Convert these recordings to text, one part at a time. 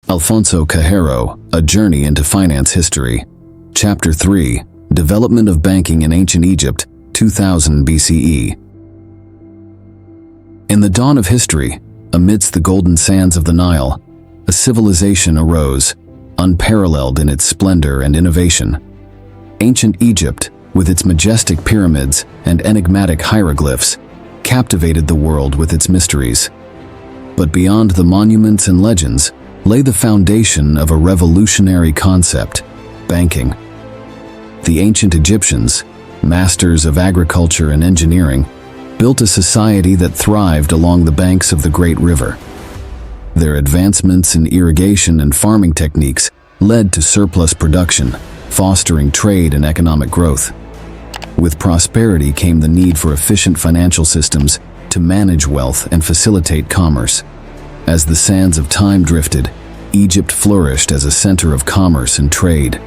Alfonso Cahero, A Journey into Finance History. Chapter 3, Development of Banking in Ancient Egypt, 2000 BCE. In the dawn of history, amidst the golden sands of the Nile, a civilization arose, unparalleled in its splendor and innovation. Ancient Egypt, with its majestic pyramids and enigmatic hieroglyphs, captivated the world with its mysteries. But beyond the monuments and legends lay the foundation of a revolutionary concept: banking. The ancient Egyptians, masters of agriculture and engineering, built a society that thrived along the banks of the great river. Their advancements in irrigation and farming techniques led to surplus production, fostering trade and economic growth. With prosperity came the need for efficient financial systems to manage wealth and facilitate commerce. As the sands of time drifted, Egypt flourished as a center of commerce and trade.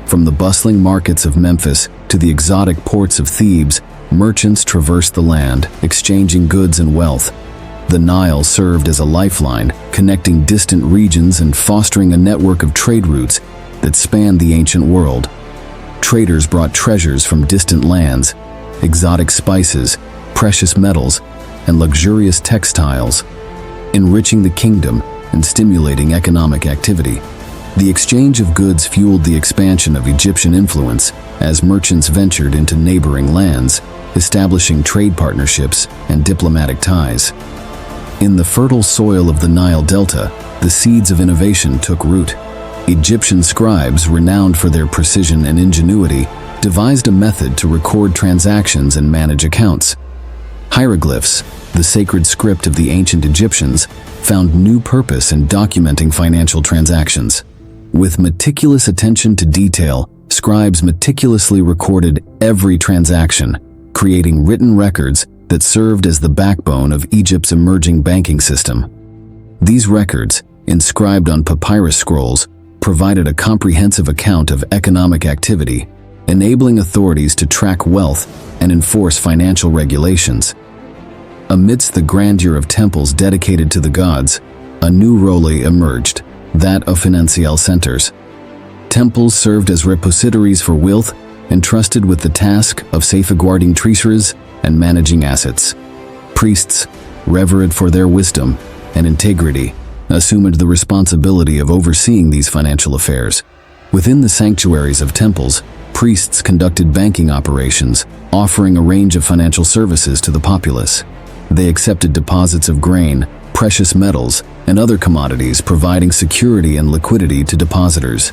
From the bustling markets of Memphis to the exotic ports of Thebes, merchants traversed the land, exchanging goods and wealth. The Nile served as a lifeline, connecting distant regions and fostering a network of trade routes that spanned the ancient world. Traders brought treasures from distant lands, exotic spices, precious metals, and luxurious textiles, enriching the kingdom and stimulating economic activity. The exchange of goods fueled the expansion of Egyptian influence as merchants ventured into neighboring lands, establishing trade partnerships and diplomatic ties. In the fertile soil of the Nile Delta, the seeds of innovation took root. Egyptian scribes, renowned for their precision and ingenuity, devised a method to record transactions and manage accounts. Hieroglyphs, the sacred script of the ancient Egyptians, found new purpose in documenting financial transactions. With meticulous attention to detail, scribes meticulously recorded every transaction, creating written records that served as the backbone of Egypt's emerging banking system. These records, inscribed on papyrus scrolls, provided a comprehensive account of economic activity, enabling authorities to track wealth and enforce financial regulations. Amidst the grandeur of temples dedicated to the gods, a new role emerged, that of financial centers. Temples served as repositories for wealth, entrusted with the task of safeguarding treasuries and managing assets. Priests, revered for their wisdom and integrity, assumed the responsibility of overseeing these financial affairs. Within the sanctuaries of temples, priests conducted banking operations, offering a range of financial services to the populace. They accepted deposits of grain, precious metals, and other commodities, providing security and liquidity to depositors.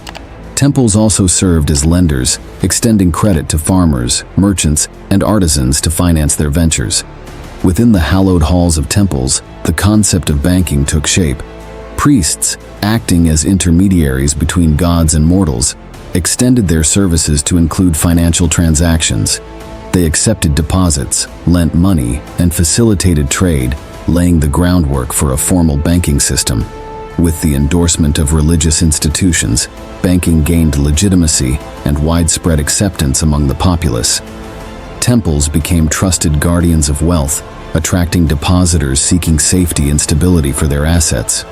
Temples also served as lenders, extending credit to farmers, merchants, and artisans to finance their ventures. Within the hallowed halls of temples, the concept of banking took shape. Priests, acting as intermediaries between gods and mortals, extended their services to include financial transactions. They accepted deposits, lent money, and facilitated trade, laying the groundwork for a formal banking system. With the endorsement of religious institutions, banking gained legitimacy and widespread acceptance among the populace. Temples became trusted guardians of wealth, attracting depositors seeking safety and stability for their assets.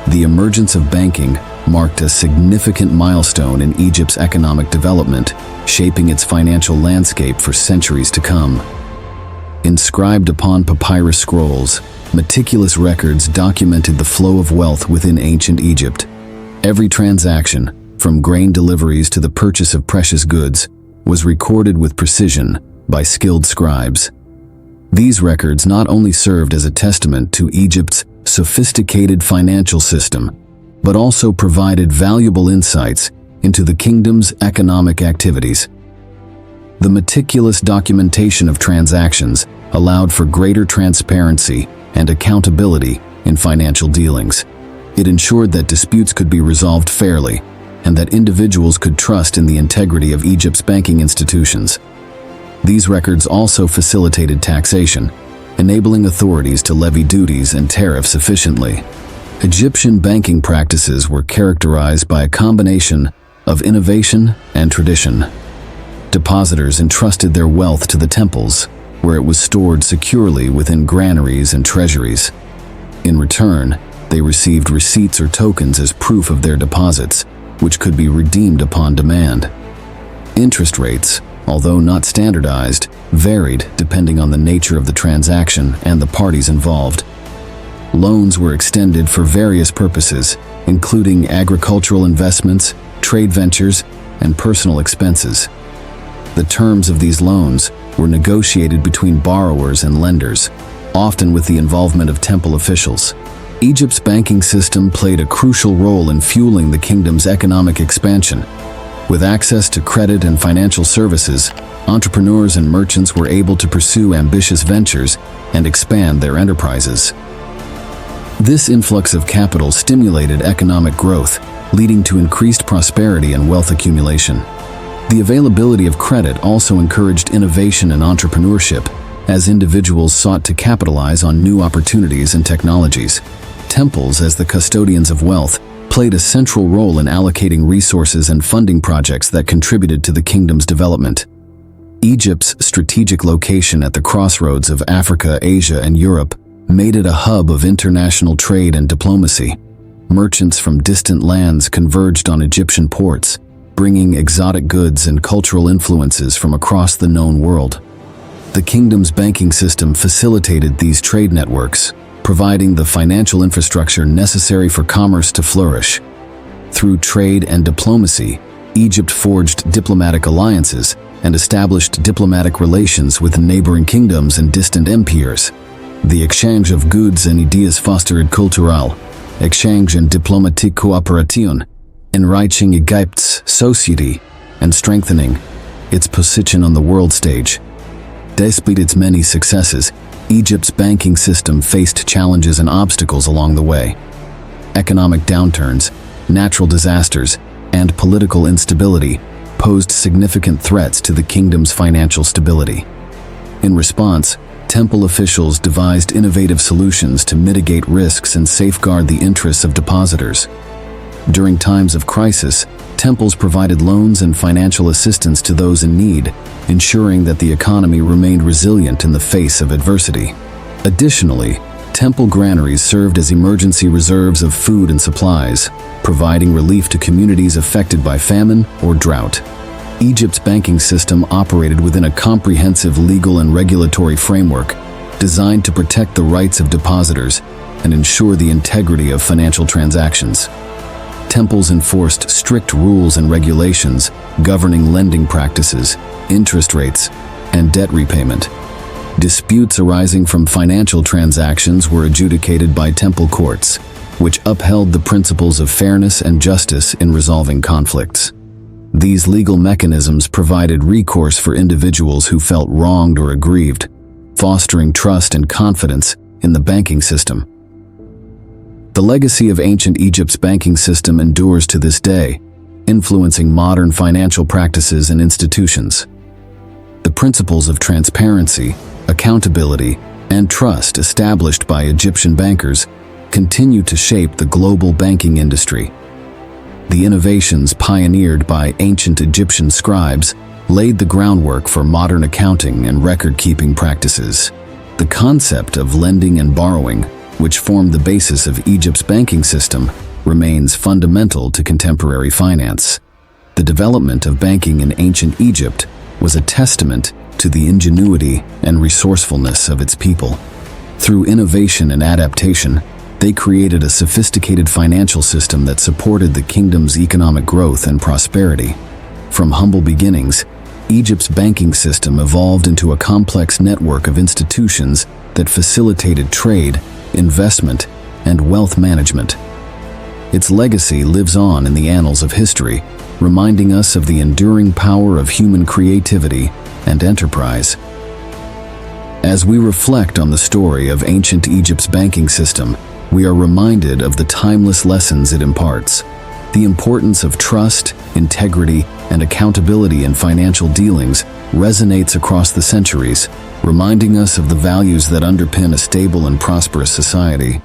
The emergence of banking marked a significant milestone in Egypt's economic development, shaping its financial landscape for centuries to come. Inscribed upon papyrus scrolls, meticulous records documented the flow of wealth within ancient Egypt. Every transaction, from grain deliveries to the purchase of precious goods, was recorded with precision by skilled scribes. These records not only served as a testament to Egypt's sophisticated financial system, but also provided valuable insights into the kingdom's economic activities. The meticulous documentation of transactions allowed for greater transparency and accountability in financial dealings. It ensured that disputes could be resolved fairly and that individuals could trust in the integrity of Egypt's banking institutions. These records also facilitated taxation, enabling authorities to levy duties and tariffs efficiently. Egyptian banking practices were characterized by a combination of innovation and tradition. Depositors entrusted their wealth to the temples, where it was stored securely within granaries and treasuries. In return, they received receipts or tokens as proof of their deposits, which could be redeemed upon demand. Interest rates, although not standardized, varied depending on the nature of the transaction and the parties involved. Loans were extended for various purposes, including agricultural investments, trade ventures, and personal expenses. The terms of these loans were negotiated between borrowers and lenders, often with the involvement of temple officials. Egypt's banking system played a crucial role in fueling the kingdom's economic expansion. With access to credit and financial services, entrepreneurs and merchants were able to pursue ambitious ventures and expand their enterprises. This influx of capital stimulated economic growth, leading to increased prosperity and wealth accumulation. The availability of credit also encouraged innovation and entrepreneurship, as individuals sought to capitalize on new opportunities and technologies. Temples, as the custodians of wealth, played a central role in allocating resources and funding projects that contributed to the kingdom's development. Egypt's strategic location at the crossroads of Africa, Asia, and Europe made it a hub of international trade and diplomacy. Merchants from distant lands converged on Egyptian ports, bringing exotic goods and cultural influences from across the known world. The kingdom's banking system facilitated these trade networks, providing the financial infrastructure necessary for commerce to flourish. Through trade and diplomacy, Egypt forged diplomatic alliances and established diplomatic relations with neighboring kingdoms and distant empires. The exchange of goods and ideas fostered cultural exchange and diplomatic cooperation, enriching Egypt's society and strengthening its position on the world stage. Despite its many successes, Egypt's banking system faced challenges and obstacles along the way. Economic downturns, natural disasters, and political instability posed significant threats to the kingdom's financial stability. In response, temple officials devised innovative solutions to mitigate risks and safeguard the interests of depositors. During times of crisis, temples provided loans and financial assistance to those in need, ensuring that the economy remained resilient in the face of adversity. Additionally, temple granaries served as emergency reserves of food and supplies, providing relief to communities affected by famine or drought. Egypt's banking system operated within a comprehensive legal and regulatory framework designed to protect the rights of depositors and ensure the integrity of financial transactions. Temples enforced strict rules and regulations governing lending practices, interest rates, and debt repayment. Disputes arising from financial transactions were adjudicated by temple courts, which upheld the principles of fairness and justice in resolving conflicts. These legal mechanisms provided recourse for individuals who felt wronged or aggrieved, fostering trust and confidence in the banking system. The legacy of ancient Egypt's banking system endures to this day, influencing modern financial practices and institutions. The principles of transparency, accountability, and trust established by Egyptian bankers continue to shape the global banking industry. The innovations pioneered by ancient Egyptian scribes laid the groundwork for modern accounting and record-keeping practices. The concept of lending and borrowing, which formed the basis of Egypt's banking system, remains fundamental to contemporary finance. The development of banking in ancient Egypt was a testament to the ingenuity and resourcefulness of its people. Through innovation and adaptation, they created a sophisticated financial system that supported the kingdom's economic growth and prosperity. From humble beginnings, Egypt's banking system evolved into a complex network of institutions that facilitated trade, investment, and wealth management. Its legacy lives on in the annals of history, reminding us of the enduring power of human creativity and enterprise. As we reflect on the story of ancient Egypt's banking system, we are reminded of the timeless lessons it imparts. The importance of trust, integrity, and accountability in financial dealings resonates across the centuries, reminding us of the values that underpin a stable and prosperous society.